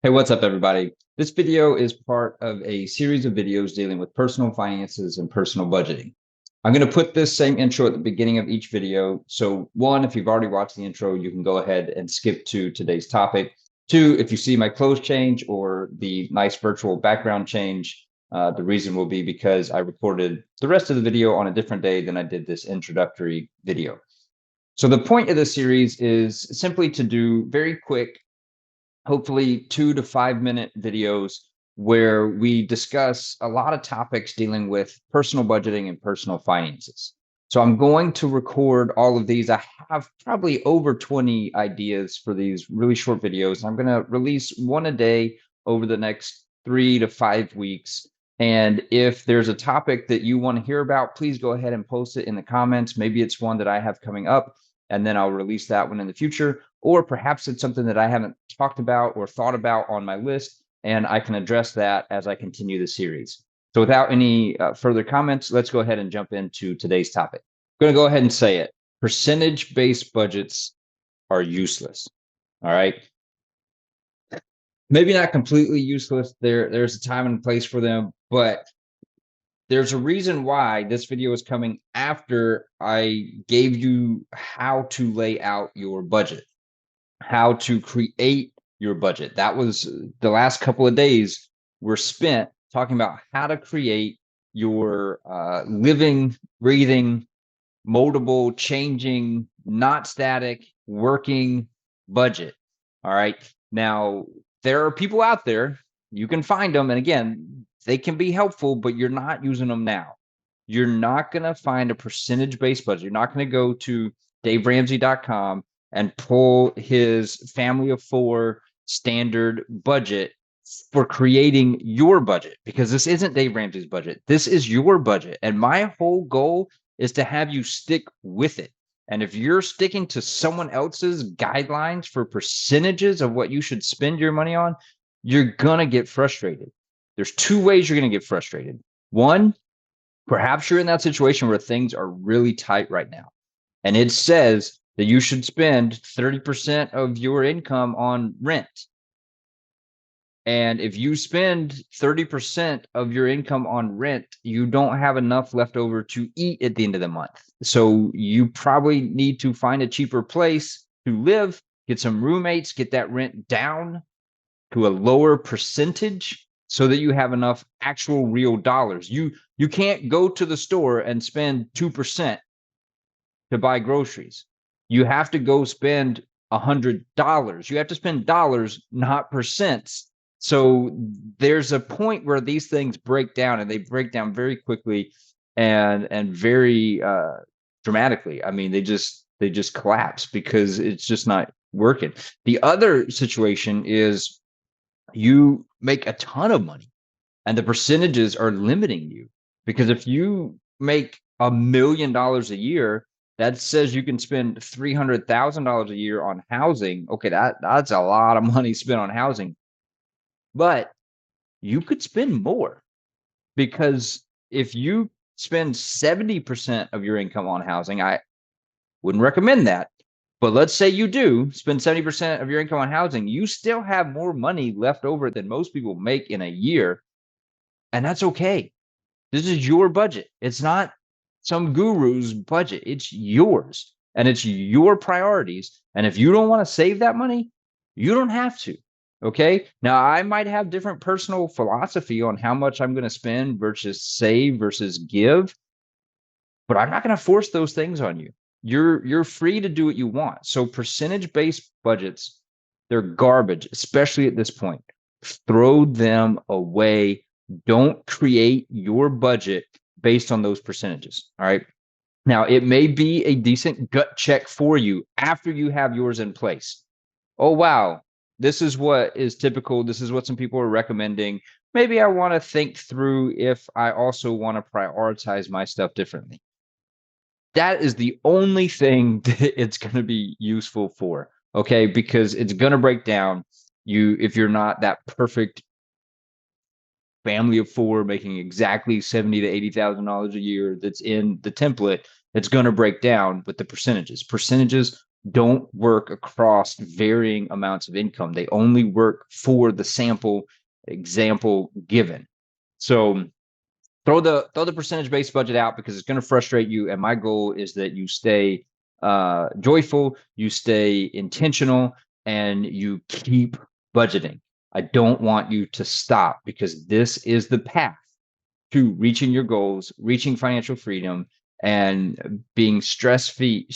Hey, what's up, everybody? This video is part of a series of videos dealing with personal finances and personal budgeting. I'm going to put this same intro at the beginning of each video. So one, if you've already watched the intro, you can go ahead and skip to today's topic. Two, if you see my clothes change or the nice virtual background change, the reason will be because I recorded the rest of the video on a different day than I did this introductory video. So the point of this series is simply to do very quick, hopefully 2 to 5 minute videos where we discuss a lot of topics dealing with personal budgeting and personal finances. So I'm going to record all of these. I have probably over 20 ideas for these really short videos. I'm going to release one a day over the next 3 to 5 weeks. And if there's a topic that you want to hear about, please go ahead and post it in the comments. Maybe it's one that I have coming up, and then I'll release that one in the future. Or perhaps it's something that I haven't talked about or thought about on my list, and I can address that as I continue the series. So without any further comments, let's go ahead and jump into today's topic. I'm going to go ahead and say it. Percentage-based budgets are useless. All right. Maybe not completely useless. There's a time and place for them, but there's a reason why this video is coming after I gave you how to lay out your budget, how to create your budget. That was the last couple of days were spent talking about how to create your living, breathing, moldable, changing, not static, working budget. All right. Now, there are people out there, you can find them. And again, they can be helpful, but you're not using them now. You're not going to find a percentage based budget. You're not going to go to daveramsey.com and pull his family of four standard budget for creating your budget, because this isn't Dave Ramsey's budget. This is your budget. And my whole goal is to have you stick with it. And if you're sticking to someone else's guidelines for percentages of what you should spend your money on, you're going to get frustrated. There's two ways you're going to get frustrated. One, perhaps you're in that situation where things are really tight right now, and it says that you should spend 30% of your income on rent. And if you spend 30% of your income on rent, you don't have enough left over to eat at the end of the month. So you probably need to find a cheaper place to live, get some roommates, get that rent down to a lower percentage so that you have enough actual real dollars. You can't go to the store and spend 2% to buy groceries. You have to go spend $100. You have to spend dollars, not percents. So there's a point where these things break down, and they break down very quickly and very dramatically. I mean, they just collapse because it's just not working. The other situation is you make a ton of money and the percentages are limiting you, because if you make $1 million a year, that says you can spend $300,000 a year on housing. Okay, that's a lot of money spent on housing, but you could spend more, because if you spend 70% of your income on housing, I wouldn't recommend that. But let's say you do spend 70% of your income on housing, you still have more money left over than most people make in a year. And that's okay. This is your budget. It's not some guru's budget. It's yours, and it's your priorities. And if you don't want to save that money, you don't have to. Okay. Now, I might have different personal philosophy on how much I'm going to spend versus save versus give, but I'm not going to force those things on you. You're free to do what you want. So percentage-based budgets, they're garbage, especially at this point. Throw them away. Don't create your budget based on those percentages. All right. Now, it may be a decent gut check for you after you have yours in place. Oh, wow, this is what is typical. This is what some people are recommending. Maybe I want to think through if I also want to prioritize my stuff differently. That is the only thing that it's going to be useful for. Okay. Because it's going to break down you if you're not that perfect family of four making exactly $70,000 to $80,000 a year that's in the template. It's going to break down with the percentages. Percentages don't work across varying amounts of income. They only work for the sample example given. So throw the percentage based budget out because it's going to frustrate you. And my goal is that you stay joyful, you stay intentional, and you keep budgeting. I don't want you to stop because this is the path to reaching your goals, reaching financial freedom, and being stress free,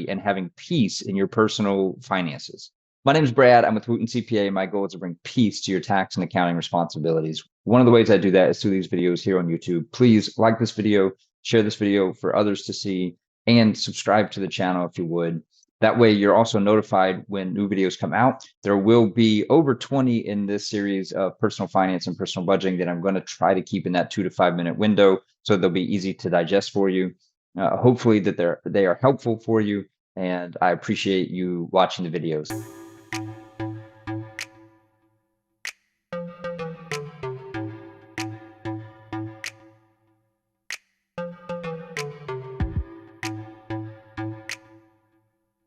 and having peace in your personal finances. My name is Brad. I'm with Wooten CPA. My goal is to bring peace to your tax and accounting responsibilities. One of the ways I do that is through these videos here on YouTube. Please like this video, share this video for others to see, and subscribe to the channel if you would. That way, you're also notified when new videos come out. There will be over 20 in this series of personal finance and personal budgeting that I'm going to try to keep in that 2 to 5 minute window, so they'll be easy to digest for you. Hopefully that they are helpful for you, and I appreciate you watching the videos.